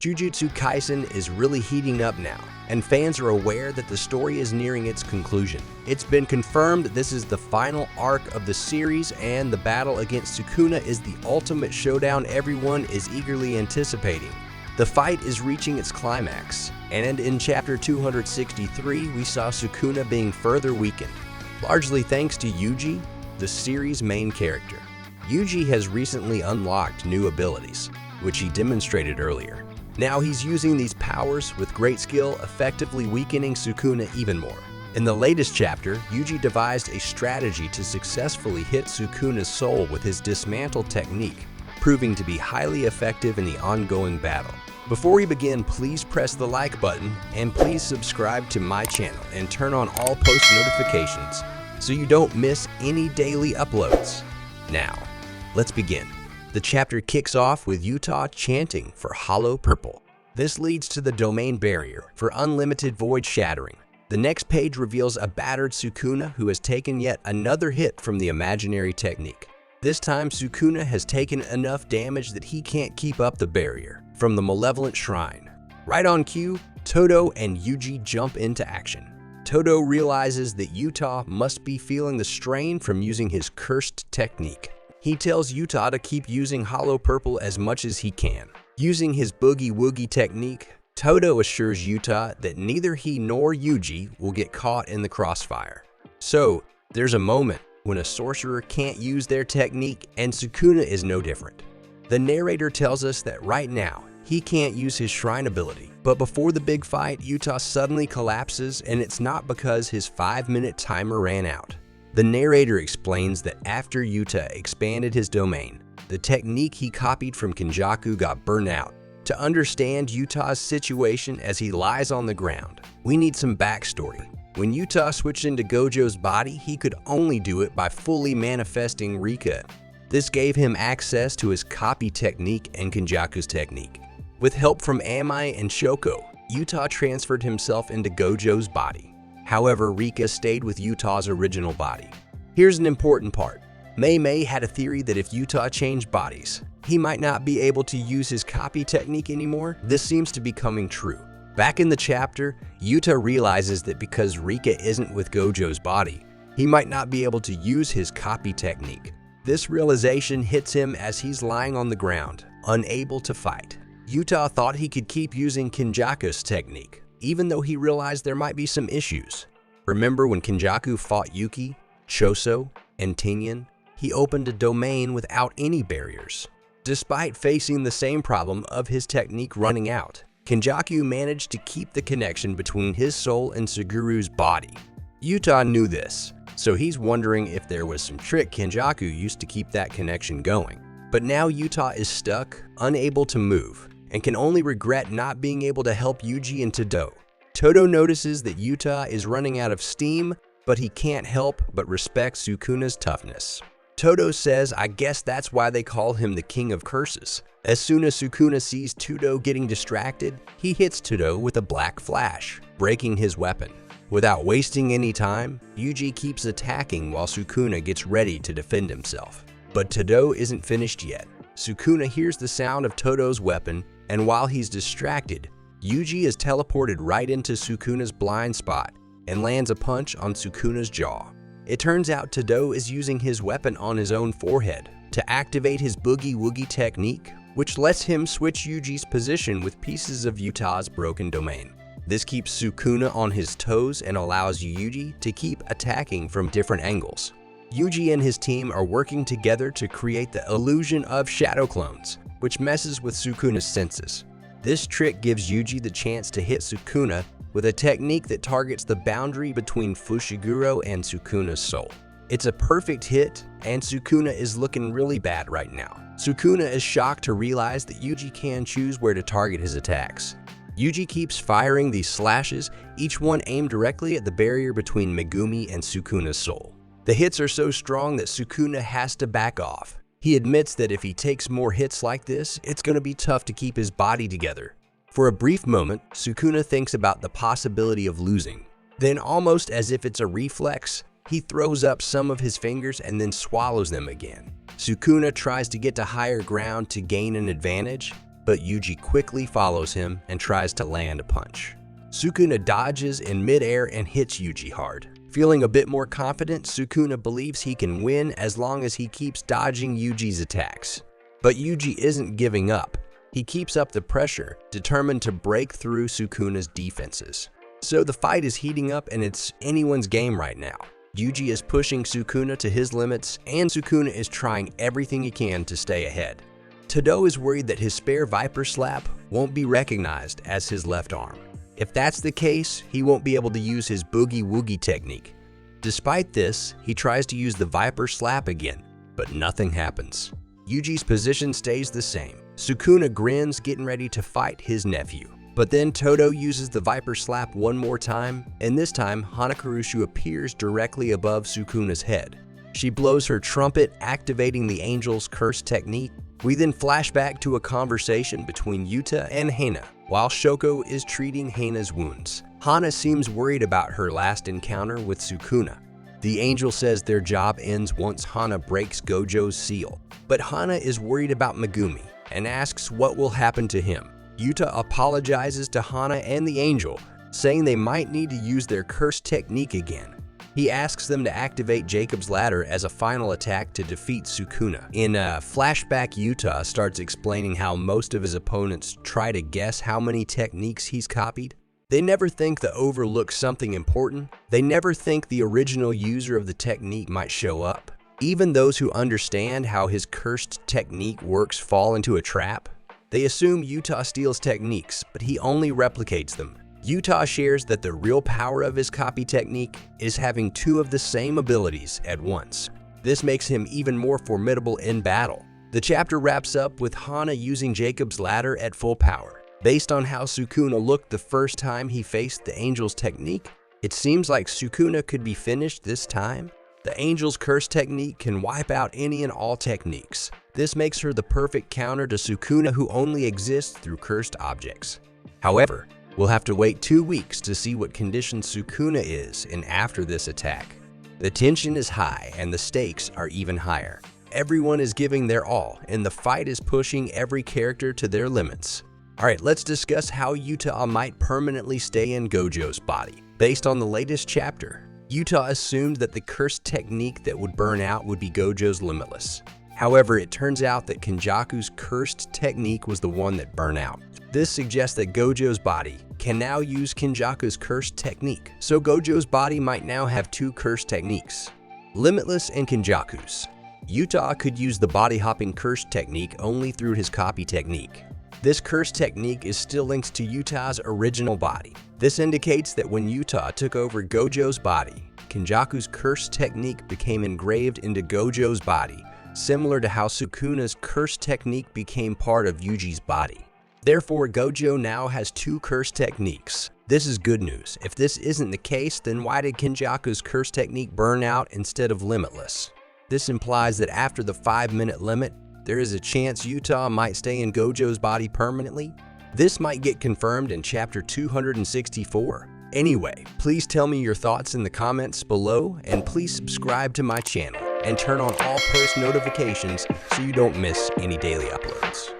Jujutsu Kaisen is really heating up now, and fans are aware that the story is nearing its conclusion. It's been confirmed that this is the final arc of the series, and the battle against Sukuna is the ultimate showdown everyone is eagerly anticipating. The fight is reaching its climax, and in Chapter 263, we saw Sukuna being further weakened, largely thanks to Yuji, the series' main character. Yuji has recently unlocked new abilities, which he demonstrated earlier. Now he's using these powers with great skill, effectively weakening Sukuna even more. In the latest chapter, Yuji devised a strategy to successfully hit Sukuna's soul with his dismantle technique, proving to be highly effective in the ongoing battle. Before we begin, please press the like button and please subscribe to my channel and turn on all post notifications so you don't miss any daily uploads. Now, let's begin. The chapter kicks off with Yuta chanting for Hollow Purple. This leads to the domain barrier for unlimited void shattering. The next page reveals a battered Sukuna who has taken yet another hit from the imaginary technique. This time, Sukuna has taken enough damage that he can't keep up the barrier from the malevolent shrine. Right on cue, Todo and Yuji jump into action. Todo realizes that Yuta must be feeling the strain from using his cursed technique. He tells Yuta to keep using Hollow Purple as much as he can. Using his Boogie Woogie technique, Todo assures Yuta that neither he nor Yuji will get caught in the crossfire. So, there's a moment when a sorcerer can't use their technique, and Sukuna is no different. The narrator tells us that right now, he can't use his shrine ability, but before the big fight, Yuta suddenly collapses, and it's not because his 5-minute timer ran out. The narrator explains that after Yuta expanded his domain, the technique he copied from Kenjaku got burned out. To understand Yuta's situation as he lies on the ground, we need some backstory. When Yuta switched into GOJO'S body, he could only do it by fully manifesting Rika. This gave him access to his copy technique and Kenjaku's technique. With help from Amai and Shoko, Yuta transferred himself into GOJO'S body. However, Rika stayed with Yuta's original body. Here's an important part. Mei had a theory that if Yuta changed bodies, he might not be able to use his copy technique anymore. This seems to be coming true. Back in the chapter, Yuta realizes that because Rika isn't with GOJO'S body, he might not be able to use his copy technique. This realization hits him as he's lying on the ground, unable to fight. Yuta thought he could keep using Kenjaku's technique, even though he realized there might be some issues. Remember when Kenjaku fought Yuki, Choso, and Tinyan? He opened a domain without any barriers. Despite facing the same problem of his technique running out, Kenjaku managed to keep the connection between his soul and Suguru's body. Yuta knew this, so he's wondering if there was some trick Kenjaku used to keep that connection going. But now Yuta is stuck, unable to move, and can only regret not being able to help Yuji and Todo. Todo notices that Yuta is running out of steam, but he can't help but respect Sukuna's toughness. Todo says, I guess that's why they call him the King of Curses. As soon as Sukuna sees Todo getting distracted, he hits Todo with a black flash, breaking his weapon. Without wasting any time, Yuji keeps attacking while Sukuna gets ready to defend himself. But Todo isn't finished yet. Sukuna hears the sound of Todo's weapon, and while he's distracted, Yuji is teleported right into Sukuna's blind spot and lands a punch on Sukuna's jaw. It turns out Todo is using his weapon on his own forehead to activate his Boogie Woogie technique, which lets him switch Yuji's position with pieces of Yuta's broken domain. This keeps Sukuna on his toes and allows Yuji to keep attacking from different angles. Yuji and his team are working together to create the illusion of shadow clones, which messes with Sukuna's senses. This trick gives Yuji the chance to hit Sukuna with a technique that targets the boundary between Fushiguro and Sukuna's soul. It's a perfect hit, and Sukuna is looking really bad right now. Sukuna is shocked to realize that Yuji can choose where to target his attacks. Yuji keeps firing these slashes, each one aimed directly at the barrier between Megumi and Sukuna's soul. The hits are so strong that Sukuna has to back off. He admits that if he takes more hits like this, it's going to be tough to keep his body together. For a brief moment, Sukuna thinks about the possibility of losing. Then, almost as if it's a reflex, he throws up some of his fingers and then swallows them again. Sukuna tries to get to higher ground to gain an advantage, but Yuji quickly follows him and tries to land a punch. Sukuna dodges in midair and hits Yuji hard. Feeling a bit more confident, Sukuna believes he can win as long as he keeps dodging Yuji's attacks. But Yuji isn't giving up. He keeps up the pressure, determined to break through Sukuna's defenses. So the fight is heating up and it's anyone's game right now. Yuji is pushing Sukuna to his limits, and Sukuna is trying everything he can to stay ahead. Tado is worried that his spare Viper Slap won't be recognized as his left arm. If that's the case, he won't be able to use his Boogie Woogie technique. Despite this, he tries to use the Viper Slap again, but nothing happens. Yuji's position stays the same. Sukuna grins, getting ready to fight his nephew. But then Todo uses the Viper Slap one more time, and this time Hanakarushu appears directly above Sukuna's head. She blows her trumpet, activating the Angel's Curse technique. We then flash back to a conversation between Yuta and Hana, while Shoko is treating Hana's wounds. Hana seems worried about her last encounter with Sukuna. The Angel says their job ends once Hana breaks Gojo's seal, but Hana is worried about Megumi and asks what will happen to him. Yuta apologizes to Hana and the Angel, saying they might need to use their curse technique again. He asks them to activate Jacob's Ladder as a final attack to defeat Sukuna. In a flashback, Yuta starts explaining how most of his opponents try to guess how many techniques he's copied. They never think to overlook something important. They never think the original user of the technique might show up. Even those who understand how his cursed technique works fall into a trap. They assume Yuta steals techniques, but he only replicates them. Yuta shares that the real power of his copy technique is having two of the same abilities at once. This makes him even more formidable in battle. The chapter wraps up with Hana using Jacob's Ladder at full power. Based on how Sukuna looked the first time he faced the Angel's technique, it seems like Sukuna could be finished this time. The Angel's Curse technique can wipe out any and all techniques. This makes her the perfect counter to Sukuna, who only exists through cursed objects. However, we'll have to wait 2 weeks to see what condition Sukuna is in after this attack. The tension is high and the stakes are even higher. Everyone is giving their all and the fight is pushing every character to their limits. Alright, let's discuss how Yuta might permanently stay in Gojo's body. Based on the latest chapter, Yuta assumed that the cursed technique that would burn out would be Gojo's Limitless. However, it turns out that Kenjaku's cursed technique was the one that burned out. This suggests that Gojo's body can now use Kenjaku's cursed technique, so Gojo's body might now have two cursed techniques, Limitless and Kenjaku's. Yuta could use the body-hopping cursed technique only through his copy technique. This cursed technique is still linked to Yuta's original body. This indicates that when Yuta took over Gojo's body, Kenjaku's cursed technique became engraved into Gojo's body, similar to how Sukuna's cursed technique became part of Yuji's body. Therefore, Gojo now has two cursed techniques. This is good news. If this isn't the case, then why did Kenjaku's cursed technique burn out instead of Limitless? This implies that after the 5-minute limit, there is a chance Yuta might stay in Gojo's body permanently. This might get confirmed in chapter 264. Anyway, please tell me your thoughts in the comments below, and please subscribe to my channel and turn on all post notifications so you don't miss any daily uploads.